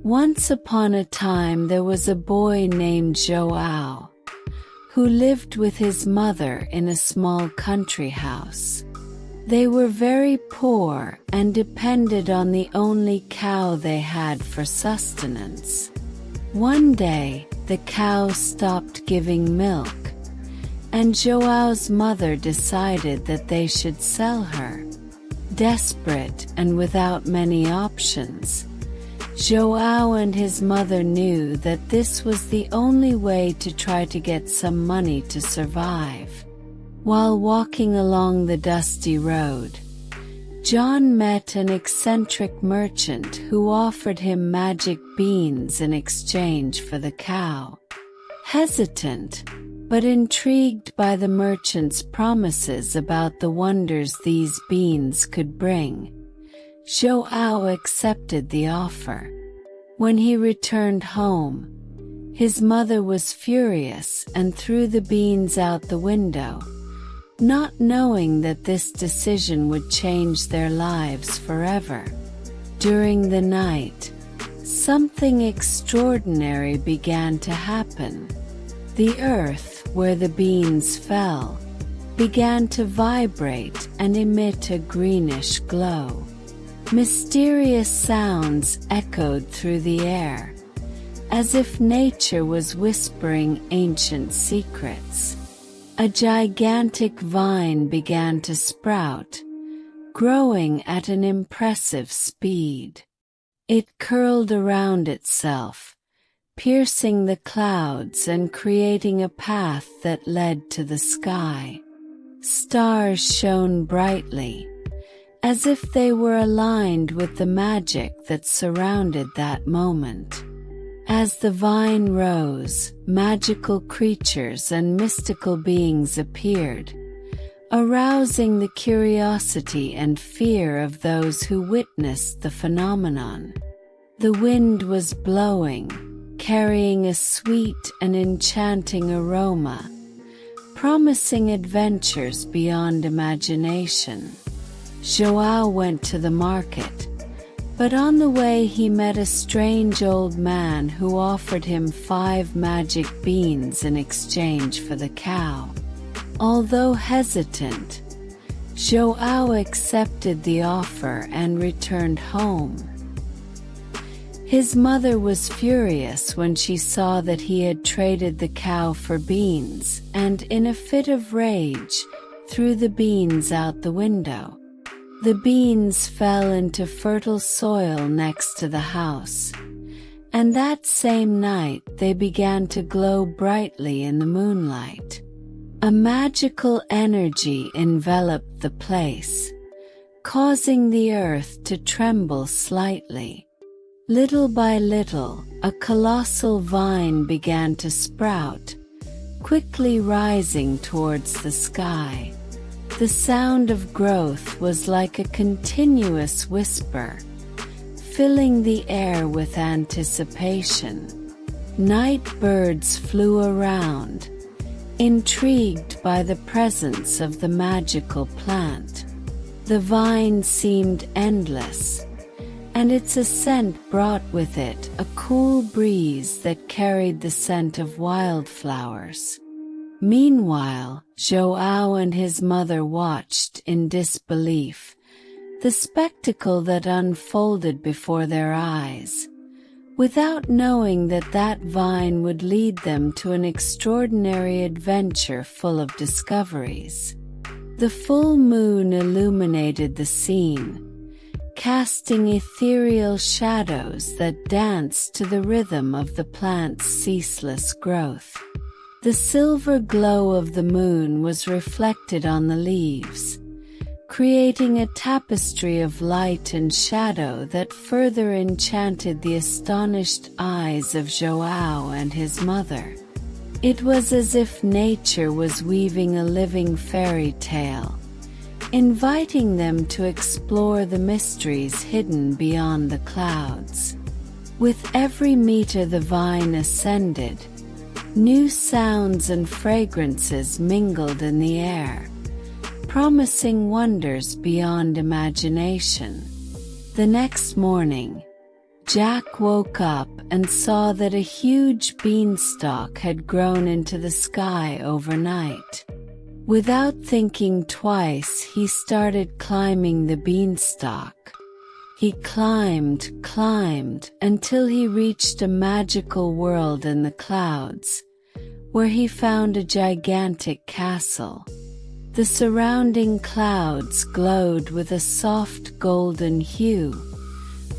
Once upon a time there was a boy named Joao, who lived with his mother in a small country house. They were very poor and depended on the only cow they had for sustenance. One day, the cow stopped giving milk, and Joao's mother decided that they should sell her. Desperate and without many options, Joao and his mother knew that this was the only way to try to get some money to survive. While walking along the dusty road, John met an eccentric merchant who offered him magic beans in exchange for the cow. Hesitant, but intrigued by the merchant's promises about the wonders these beans could bring, Joao accepted the offer. When he returned home, his mother was furious and threw the beans out the window, not knowing that this decision would change their lives forever. During the night, something extraordinary began to happen. The earth, where the beans fell, began to vibrate and emit a greenish glow. Mysterious sounds echoed through the air, as if nature was whispering ancient secrets. A gigantic vine began to sprout, growing at an impressive speed. It curled around itself, piercing the clouds and creating a path that led to the sky. Stars shone brightly, as if they were aligned with the magic that surrounded that moment. As the vine rose, magical creatures and mystical beings appeared, arousing the curiosity and fear of those who witnessed the phenomenon. The wind was blowing, carrying a sweet and enchanting aroma, promising adventures beyond imagination. Joao went to the market, but on the way he met a strange old man who offered him 5 magic beans in exchange for the cow. Although hesitant, Joao accepted the offer and returned home. His mother was furious when she saw that he had traded the cow for beans, and in a fit of rage, threw the beans out the window. The beans fell into fertile soil next to the house, and that same night they began to glow brightly in the moonlight. A magical energy enveloped the place, causing the earth to tremble slightly. Little by little, a colossal vine began to sprout, quickly rising towards the sky. The sound of growth was like a continuous whisper, filling the air with anticipation. Night birds flew around, intrigued by the presence of the magical plant. The vine seemed endless, and its ascent brought with it a cool breeze that carried the scent of wildflowers. Meanwhile, Joao and his mother watched in disbelief the spectacle that unfolded before their eyes, without knowing that that vine would lead them to an extraordinary adventure full of discoveries. The full moon illuminated the scene, casting ethereal shadows that danced to the rhythm of the plant's ceaseless growth. The silver glow of the moon was reflected on the leaves, creating a tapestry of light and shadow that further enchanted the astonished eyes of Joao and his mother. It was as if nature was weaving a living fairy tale, inviting them to explore the mysteries hidden beyond the clouds. With every meter the vine ascended, new sounds and fragrances mingled in the air, promising wonders beyond imagination. The next morning, Jack woke up and saw that a huge beanstalk had grown into the sky overnight. Without thinking twice, he started climbing the beanstalk. He climbed until he reached a magical world in the clouds, where he found a gigantic castle. The surrounding clouds glowed with a soft golden hue,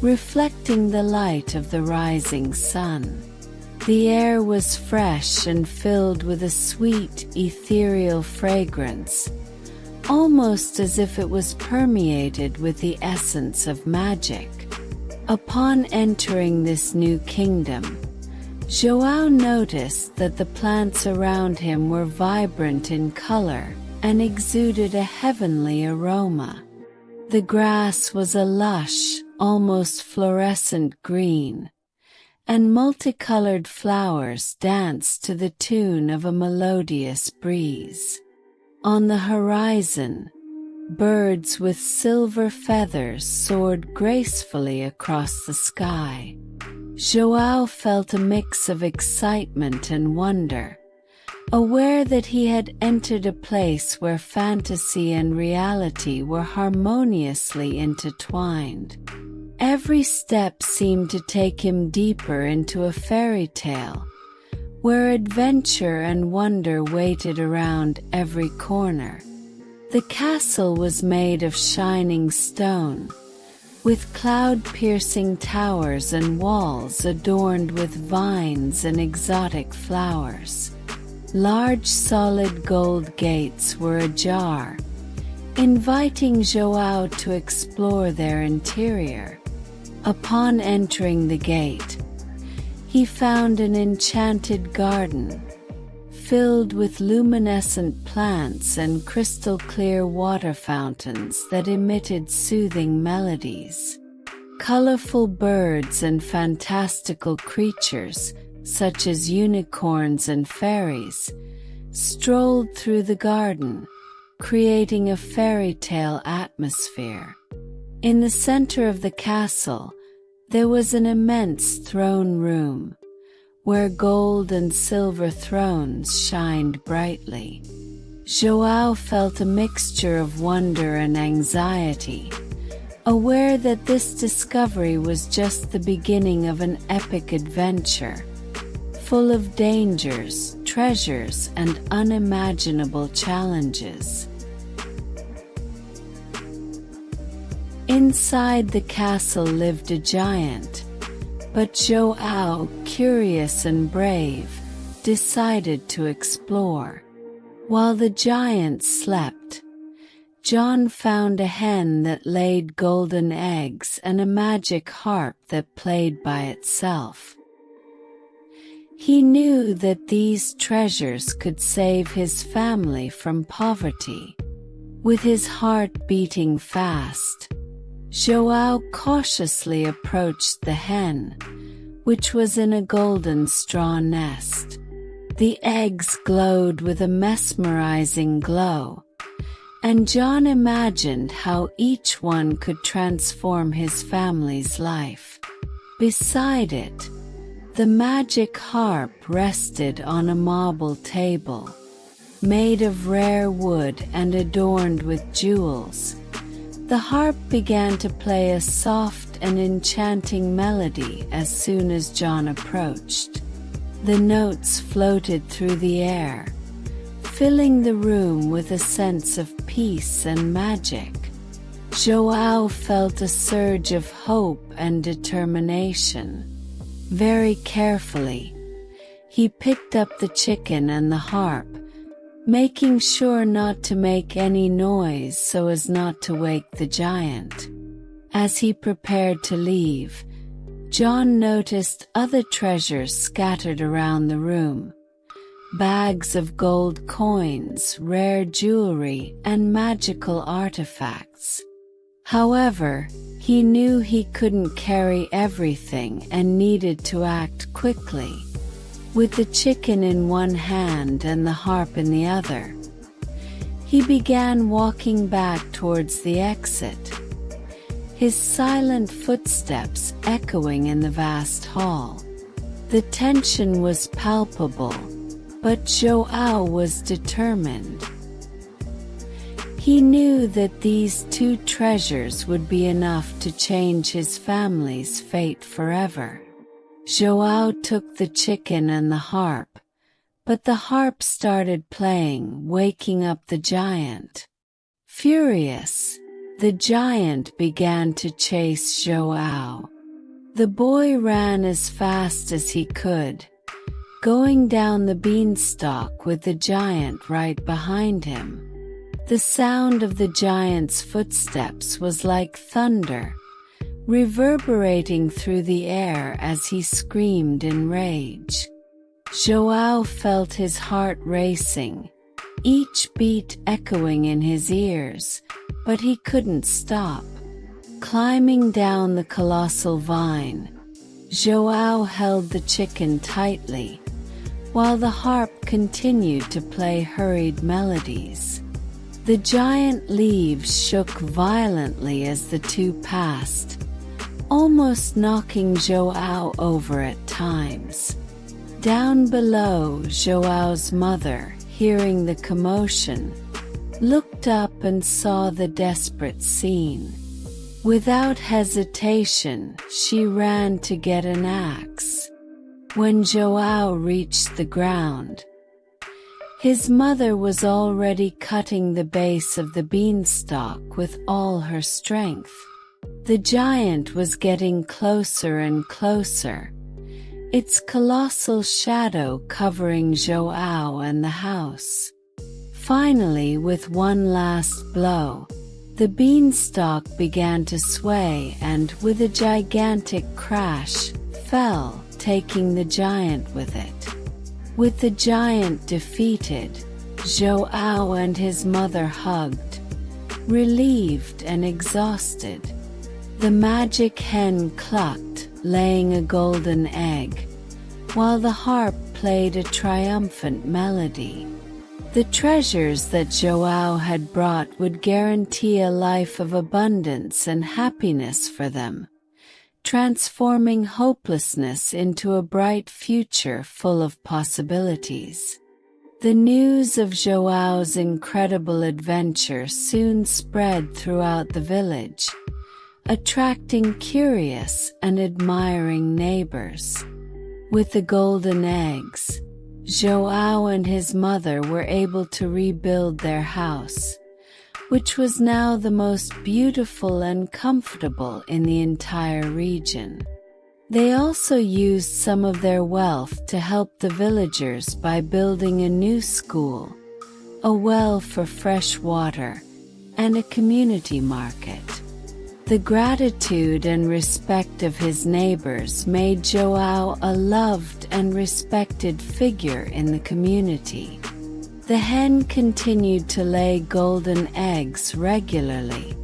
reflecting the light of the rising sun. The air was fresh and filled with a sweet, ethereal fragrance, almost as if it was permeated with the essence of magic. Upon entering this new kingdom, João noticed that the plants around him were vibrant in color and exuded a heavenly aroma. The grass was a lush, almost fluorescent green, and multicolored flowers danced to the tune of a melodious breeze. On the horizon, birds with silver feathers soared gracefully across the sky. João felt a mix of excitement and wonder, aware that he had entered a place where fantasy and reality were harmoniously intertwined. Every step seemed to take him deeper into a fairy tale, where adventure and wonder waited around every corner. The castle was made of shining stone, with cloud-piercing towers and walls adorned with vines and exotic flowers. Large solid gold gates were ajar, inviting João to explore their interior. Upon entering the gate, he found an enchanted garden, filled with luminescent plants and crystal-clear water fountains that emitted soothing melodies. Colorful birds and fantastical creatures, such as unicorns and fairies, strolled through the garden, creating a fairy tale atmosphere. In the center of the castle, there was an immense throne room, where gold and silver thrones shined brightly. João felt a mixture of wonder and anxiety, aware that this discovery was just the beginning of an epic adventure, full of dangers, treasures, and unimaginable challenges. Inside the castle lived a giant, but João, curious and brave, decided to explore. While the giant slept, John found a hen that laid golden eggs and a magic harp that played by itself. He knew that these treasures could save his family from poverty. With his heart beating fast, João cautiously approached the hen, which was in a golden straw nest. The eggs glowed with a mesmerizing glow, and John imagined how each one could transform his family's life. Beside it, the magic harp rested on a marble table, made of rare wood and adorned with jewels. The harp began to play a soft and enchanting melody as soon as John approached. The notes floated through the air, filling the room with a sense of peace and magic. João felt a surge of hope and determination. Very carefully, he picked up the chicken and the harp, making sure not to make any noise so as not to wake the giant. As he prepared to leave, John noticed other treasures scattered around the room: bags of gold coins, rare jewelry, and magical artifacts. However, he knew he couldn't carry everything and needed to act quickly. With the chicken in one hand and the harp in the other, he began walking back towards the exit. his silent footsteps echoing in the vast hall. The tension was palpable, but João was determined. He knew that these two treasures would be enough to change his family's fate forever. João took the chicken and the harp, but the harp started playing, waking up the giant. Furious, the giant began to chase João. The boy ran as fast as he could, going down the beanstalk with the giant right behind him. The sound of the giant's footsteps was like thunder, reverberating through the air as he screamed in rage. João felt his heart racing, each beat echoing in his ears, but he couldn't stop. Climbing down the colossal vine, João held the chicken tightly, while the harp continued to play hurried melodies. The giant leaves shook violently as the two passed, almost knocking João over at times. Down below, João's mother, hearing the commotion, looked up and saw the desperate scene. Without hesitation, she ran to get an axe. When João reached the ground, his mother was already cutting the base of the beanstalk with all her strength. The giant was getting closer and closer, its colossal shadow covering João and the house. Finally, with one last blow, the beanstalk began to sway and, with a gigantic crash, fell, taking the giant with it. With the giant defeated, João and his mother hugged, relieved and exhausted. The magic hen clucked, laying a golden egg, while the harp played a triumphant melody. The treasures that João had brought would guarantee a life of abundance and happiness for them, transforming hopelessness into a bright future full of possibilities. The news of João's incredible adventure soon spread throughout the village, attracting curious and admiring neighbors. With the golden eggs, João and his mother were able to rebuild their house, which was now the most beautiful and comfortable in the entire region. They also used some of their wealth to help the villagers by building a new school, a well for fresh water, and a community market. The gratitude and respect of his neighbors made João a loved and respected figure in the community. The hen continued to lay golden eggs regularly,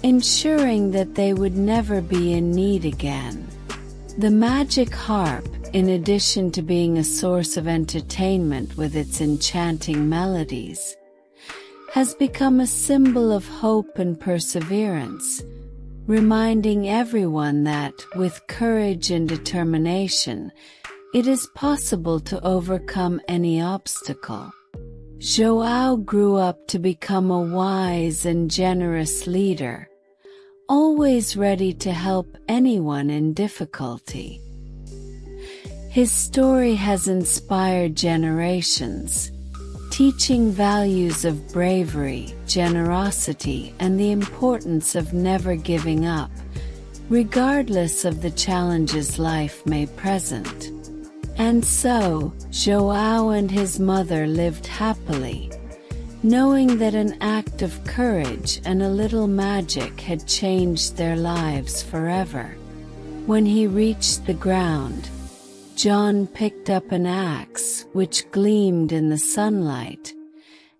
ensuring that they would never be in need again. The magic harp, in addition to being a source of entertainment with its enchanting melodies, has become a symbol of hope and perseverance, reminding everyone that, with courage and determination, it is possible to overcome any obstacle. João grew up to become a wise and generous leader, always ready to help anyone in difficulty. His story has inspired generations, teaching values of bravery, generosity, and the importance of never giving up, regardless of the challenges life may present. And so, João and his mother lived happily, knowing that an act of courage and a little magic had changed their lives forever. When he reached the ground, John picked up an axe, which gleamed in the sunlight,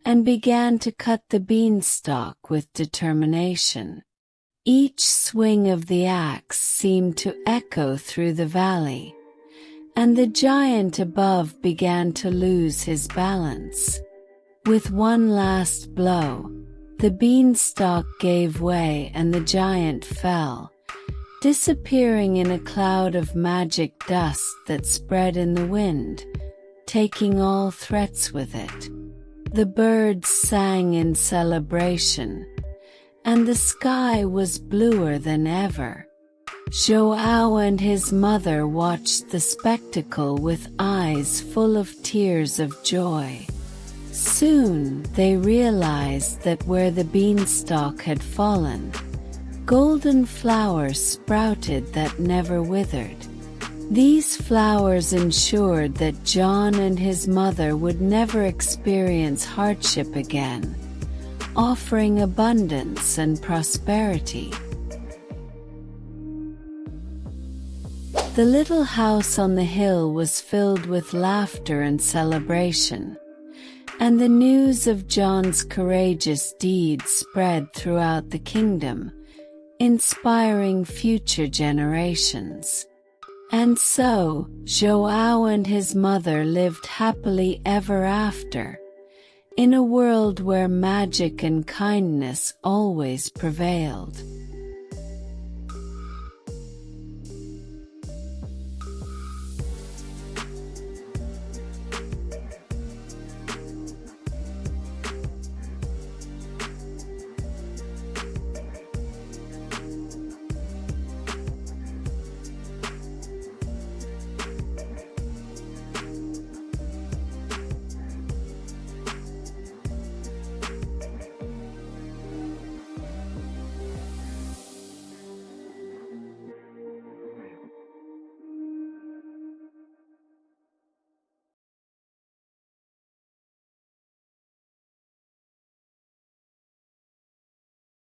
and began to cut the beanstalk with determination. Each swing of the axe seemed to echo through the valley, and the giant above began to lose his balance. With one last blow, The beanstalk gave way and the giant fell, disappearing in a cloud of magic dust that spread in the wind, taking all threats with it. The birds sang in celebration, and the sky was bluer than ever. Joao and his mother watched the spectacle with eyes full of tears of joy. Soon they realized that where the beanstalk had fallen, golden flowers sprouted that never withered. These flowers ensured that John and his mother would never experience hardship again, offering abundance and prosperity. The little house on the hill was filled with laughter and celebration, and the news of John's courageous deeds spread throughout the kingdom, inspiring future generations. And so, Joao and his mother lived happily ever after, in a world where magic and kindness always prevailed.